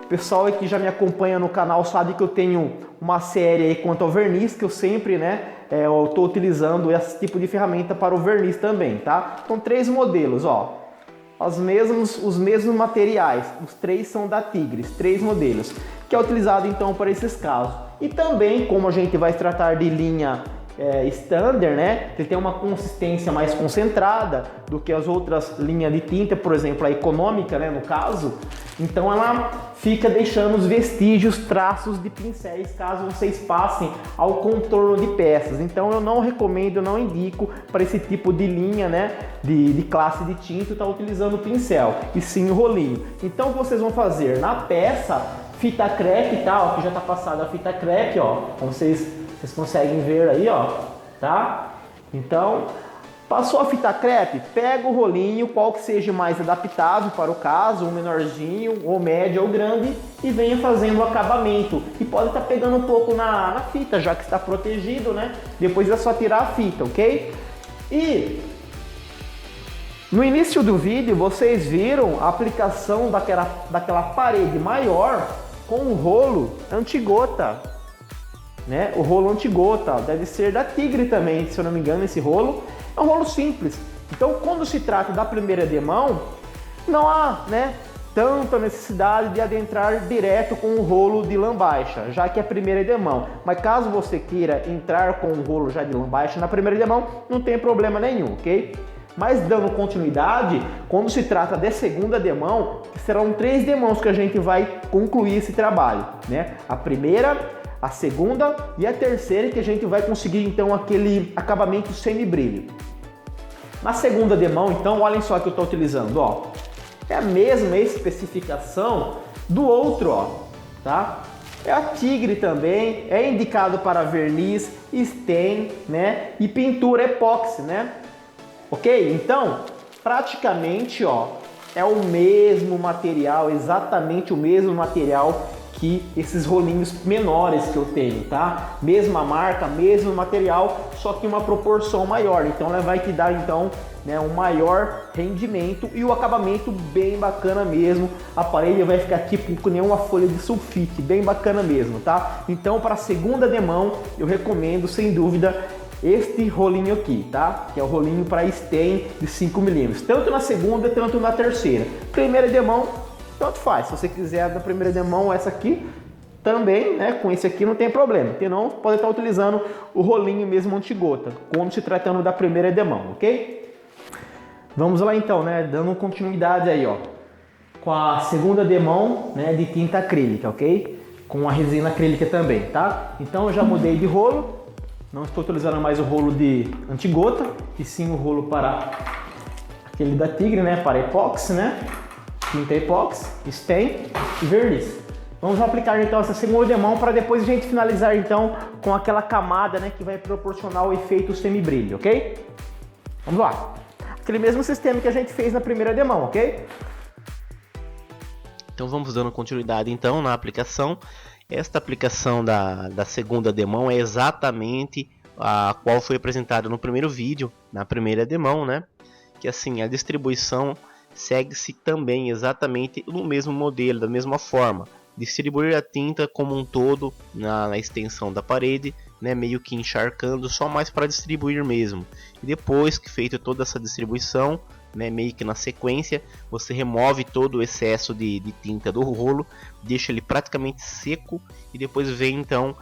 O pessoal que já me acompanha no canal sabe que eu tenho uma série aí quanto ao verniz, que eu sempre, eu estou utilizando esse tipo de ferramenta para o verniz também, tá? Então 3 modelos, ó. Os mesmos materiais, os 3 são da Tigres, 3 modelos, que é utilizado então para esses casos. E também, como a gente vai tratar de linha standard, né? Ele tem uma consistência mais concentrada do que as outras linhas de tinta, por exemplo, a econômica, né, no caso. Então ela fica deixando os vestígios, traços de pincéis, caso vocês passem ao contorno de peças. Então eu não recomendo, eu não indico para esse tipo de linha, né, de classe de tinta, estar utilizando o pincel, e sim o rolinho. Então o que vocês vão fazer? Na peça, fita crepe, tá? Ó, que já está passada a fita crepe, ó, como vocês conseguem ver aí, ó, tá? Então, passou a fita crepe, pega o rolinho, qual que seja mais adaptável para o caso, um menorzinho, ou médio ou grande, e venha fazendo o acabamento. E pode estar pegando um pouco na fita, já que está protegido, né? Depois é só tirar a fita, ok? E no início do vídeo, vocês viram a aplicação daquela parede maior com o rolo anti-gota. Né? O rolo anti-gota deve ser da Tigre também, se eu não me engano, esse rolo é um rolo simples. Então, quando se trata da primeira demão, não há, né, tanta necessidade de adentrar direto com o rolo de lã baixa, já que é a primeira demão. Mas caso você queira entrar com o rolo já de lã baixa na primeira demão, não tem problema nenhum, ok? Mas dando continuidade, quando se trata de segunda demão, serão 3 demãos que a gente vai concluir esse trabalho, né? A primeira, a segunda e a terceira, que a gente vai conseguir então aquele acabamento semi-brilho. Na segunda demão, então, olhem só que eu estou utilizando, ó, é a mesma especificação do outro, ó, tá? É a Tigre também, é indicado para verniz, stain, né, e pintura epóxi, né? Ok? Então, praticamente, ó, é o mesmo material, exatamente o mesmo material que esses rolinhos menores que eu tenho, tá? Mesma marca, mesmo material, só que uma proporção maior. Então ela vai te dar então, né, um maior rendimento e o acabamento bem bacana mesmo. A parede vai ficar tipo com nenhuma folha de sulfite, bem bacana mesmo, tá? Então para a segunda demão eu recomendo sem dúvida este rolinho aqui, tá? Que é o rolinho para stain de 5 mm, tanto na segunda quanto na terceira. Primeira demão, tanto faz, se você quiser da primeira demão essa aqui, também, né, com esse aqui não tem problema, porque não pode estar utilizando o rolinho mesmo anti-gota, quando se tratando da primeira demão, ok? Vamos lá então, né, dando continuidade aí, ó, com a segunda demão, né, de tinta acrílica, ok? Com a resina acrílica também, tá? Então eu já mudei de rolo, não estou utilizando mais o rolo de anti-gota, e sim o rolo para aquele da Tigre, né, para epóxi, né? Tinta epóxi, stain e verniz. Vamos aplicar então essa segunda demão para depois a gente finalizar então com aquela camada, né, que vai proporcionar o efeito semi-brilho, ok? Vamos lá. Aquele mesmo sistema que a gente fez na primeira demão, ok? Então vamos dando continuidade então na aplicação. Esta aplicação da segunda demão é exatamente a qual foi apresentada no primeiro vídeo, na primeira demão, né? Que assim, a distribuição segue-se também exatamente no mesmo modelo, da mesma forma. Distribuir a tinta como um todo na extensão da parede, né, meio que encharcando, só mais para distribuir mesmo. E depois que feita toda essa distribuição, né, meio que na sequência, você remove todo o excesso de tinta do rolo, deixa ele praticamente seco e depois vem então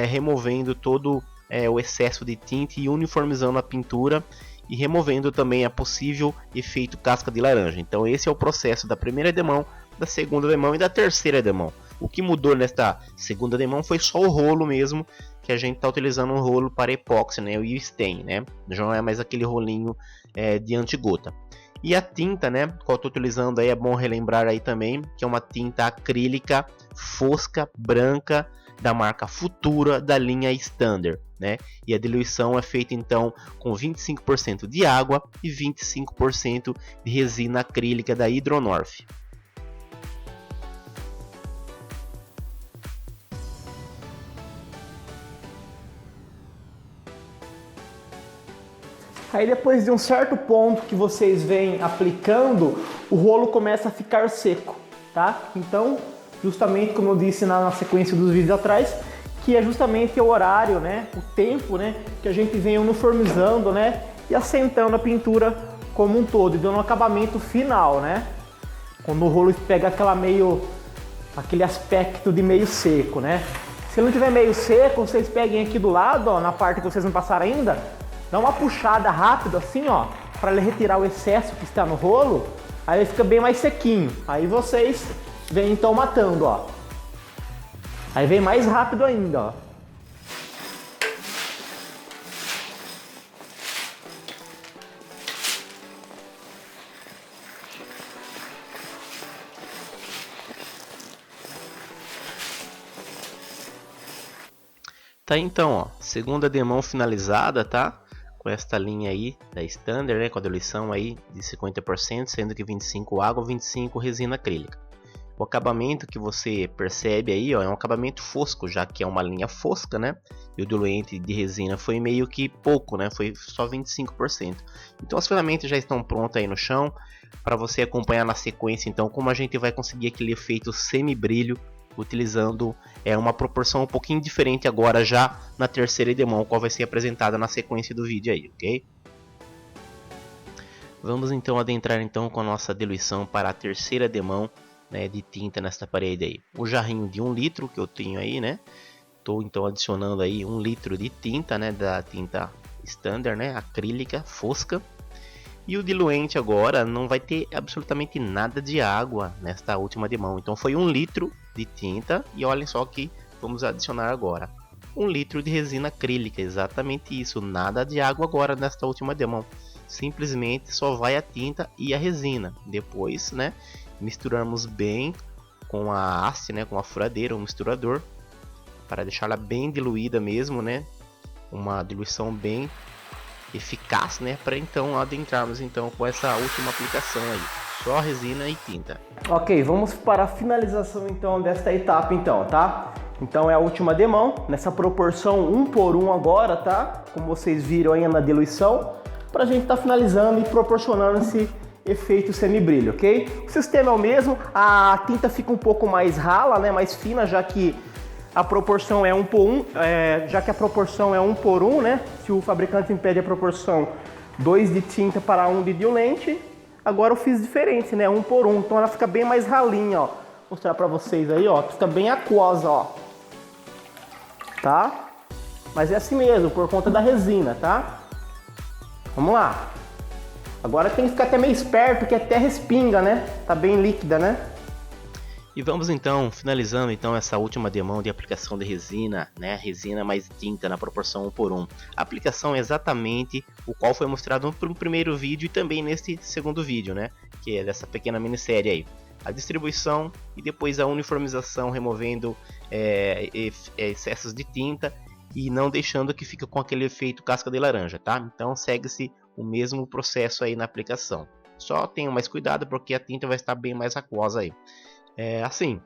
removendo todo o excesso de tinta e uniformizando a pintura e removendo também a possível efeito casca de laranja. Então esse é o processo da primeira demão, da segunda demão e da terceira demão. O que mudou nesta segunda demão foi só o rolo mesmo, que a gente está utilizando um rolo para epóxi, né, o stain, né? Já não é mais aquele rolinho de anti-gota. E a tinta, né, que eu estou utilizando aí, é bom relembrar aí também, que é uma tinta acrílica fosca, branca, da marca Futura, da linha Standard, né? E a diluição é feita então com 25% de água e 25% de resina acrílica da Hydronorth. Aí depois de um certo ponto que vocês vêm aplicando, o rolo começa a ficar seco, tá? Então justamente como eu disse na sequência dos vídeos atrás, que é justamente o horário, né, o tempo, né, que a gente vem uniformizando, né, e assentando a pintura como um todo, e dando um acabamento final, né? Quando o rolo pega aquele aspecto de meio seco, né? Se não tiver meio seco, vocês peguem aqui do lado, ó, na parte que vocês não passaram ainda, dá uma puxada rápida assim, ó, para ele retirar o excesso que está no rolo, aí ele fica bem mais sequinho. Aí vocês vêm então matando, ó. Aí vem mais rápido ainda, ó. Tá, então, ó, segunda demão finalizada, tá? Com esta linha aí da Standard, né? Com a diluição aí de 50%, sendo que 25 água, 25 resina acrílica. O acabamento que você percebe aí, ó, é um acabamento fosco, já que é uma linha fosca, né? E o diluente de resina foi meio que pouco, né? Foi só 25%. Então as ferramentas já estão prontas aí no chão para você acompanhar na sequência, então, como a gente vai conseguir aquele efeito semi-brilho utilizando uma proporção um pouquinho diferente agora já na terceira demão, qual vai ser apresentada na sequência do vídeo aí, ok? Vamos então adentrar então com a nossa diluição para a terceira demão, né, de tinta nesta parede aí. O jarrinho de 1 litro que eu tenho aí, né? Estou então adicionando aí 1 litro de tinta, né, da tinta Standard, né, acrílica, fosca. E o diluente agora não vai ter absolutamente nada de água nesta última demão. Então foi 1 litro de tinta e olhem só que vamos adicionar agora 1 litro de resina acrílica, exatamente isso, nada de água agora nesta última demão. Simplesmente só vai a tinta e a resina. Depois, né, misturamos bem com a haste, né, com a furadeira, o misturador, para deixá-la bem diluída mesmo, né, uma diluição bem eficaz, né, para então adentrarmos então com essa última aplicação aí, só resina e tinta. Ok, vamos para a finalização então desta etapa então, tá? Então é a última demão, nessa proporção 1 por 1 agora, tá? Como vocês viram aí na diluição, para a gente estar finalizando e proporcionando esse efeito semibrilho, ok? O sistema é o mesmo, a tinta fica um pouco mais rala, né, mais fina, já que a proporção é 1 por 1, já que a proporção é 1 por 1, né? Se o fabricante impede a proporção 2 de tinta para 1 de diluente, agora eu fiz diferente, né? 1 por 1, então ela fica bem mais ralinha, ó. Vou mostrar para vocês aí, ó, fica bem aquosa, ó. Tá? Mas é assim mesmo, por conta da resina, tá? Vamos lá. Agora tem que ficar até meio esperto, que até respinga, né? Tá bem líquida, né? E vamos então, finalizando então essa última demão de aplicação de resina, né? Resina mais tinta na proporção 1 por 1. A aplicação é exatamente o qual foi mostrado no primeiro vídeo e também neste segundo vídeo, né? Que é dessa pequena minissérie aí. A distribuição e depois a uniformização, removendo excessos de tinta e não deixando que fique com aquele efeito casca de laranja, tá? Então segue-se o mesmo processo aí na aplicação. Só tenham mais cuidado porque a tinta vai estar bem mais aquosa aí. Assim,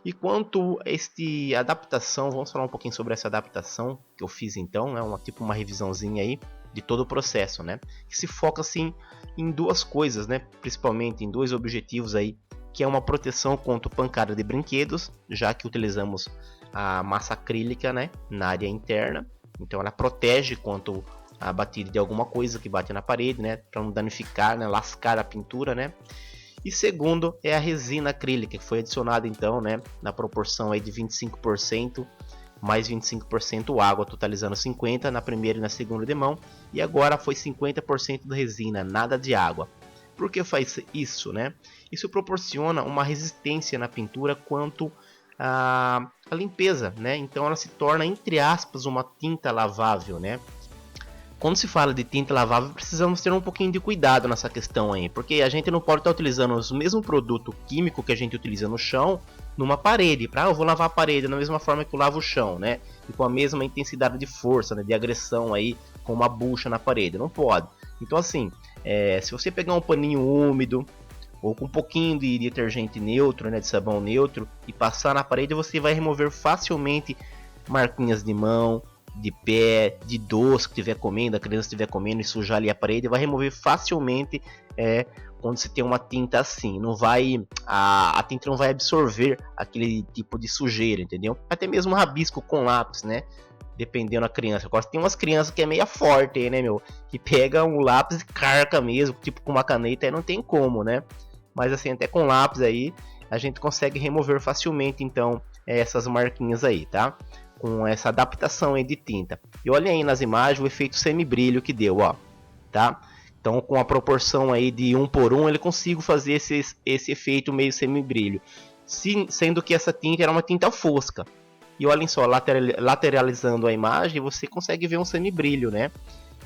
e quanto a esta adaptação, vamos falar um pouquinho sobre essa adaptação que eu fiz então, né, uma revisãozinha aí de todo o processo, né, que se foca assim em duas coisas, né, principalmente em dois objetivos aí, que é uma proteção contra pancada de brinquedos, já que utilizamos a massa acrílica, né, na área interna, então ela protege contra a batida de alguma coisa que bate na parede, né, para não danificar, né, lascar a pintura, né. E segundo é a resina acrílica, que foi adicionada então, né, na proporção aí de 25% mais 25% água, totalizando 50% na primeira e na segunda demão, e agora foi 50% de resina, nada de água. Por que faz isso, né? Isso proporciona uma resistência na pintura quanto à limpeza, né? Então ela se torna, entre aspas, uma tinta lavável, né? Quando se fala de tinta lavável, precisamos ter um pouquinho de cuidado nessa questão aí, porque a gente não pode estar utilizando o mesmo produto químico que a gente utiliza no chão numa parede, eu vou lavar a parede da mesma forma que eu lavo o chão, né? E com a mesma intensidade de força, né, de agressão aí, com uma bucha na parede, não pode. Então assim, se você pegar um paninho úmido ou com um pouquinho de detergente neutro, né, de sabão neutro, e passar na parede, você vai remover facilmente marquinhas de mão, de pé, de doce que estiver comendo, a criança estiver comendo e sujar ali a parede, vai remover facilmente quando você tem uma tinta assim. Não vai, a tinta não vai absorver aquele tipo de sujeira, entendeu? Até mesmo um rabisco com lápis, né? Dependendo da criança. Agora tem umas crianças que é meio forte aí, né, meu? Que pega um lápis e carca mesmo, tipo com uma caneta, aí não tem como, né? Mas assim, até com lápis aí, a gente consegue remover facilmente, então, essas marquinhas aí, tá? Com essa adaptação aí de tinta. E olha aí nas imagens o efeito semibrilho que deu, ó, tá? Então, com a proporção aí de 1 por 1, ele consigo fazer esse efeito meio semibrilho. Sendo que essa tinta era uma tinta fosca. E olhem só, lateralizando a imagem, você consegue ver um semibrilho, né?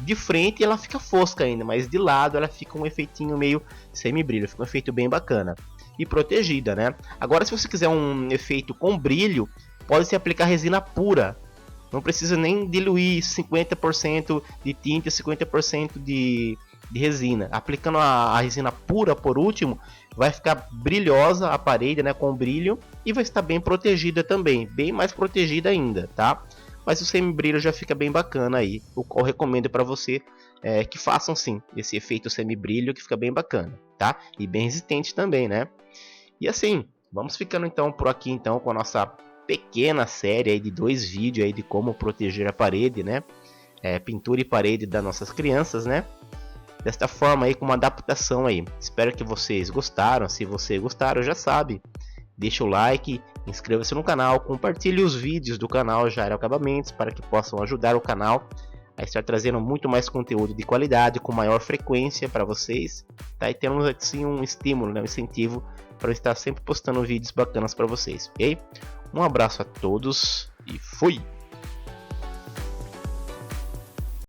De frente ela fica fosca ainda, mas de lado ela fica um efeitinho meio semibrilho. Fica um efeito bem bacana. E protegida, né? Agora, se você quiser um efeito com brilho, pode-se aplicar resina pura. Não precisa nem diluir 50% de tinta e 50% de resina. Aplicando a resina pura por último, vai ficar brilhosa a parede, né, com brilho, e vai estar bem protegida também, bem mais protegida ainda, tá? Mas o semibrilho já fica bem bacana aí. Eu recomendo para você que façam sim esse efeito semibrilho, que fica bem bacana, tá? E bem resistente também, né? E assim, vamos ficando então por aqui então com a nossa pequena série aí de 2 vídeos aí de como proteger a parede, né? Pintura e parede das nossas crianças, né? Desta forma aí, com uma adaptação aí. Espero que vocês gostaram. Se você gostaram, já sabe, deixa o like, inscreva-se no canal, compartilhe os vídeos do canal Jairo Acabamentos para que possam ajudar o canal a estar trazendo muito mais conteúdo de qualidade com maior frequência para vocês, tá? E temos assim um estímulo, né, um incentivo para eu estar sempre postando vídeos bacanas para vocês, ok? Um abraço a todos e fui!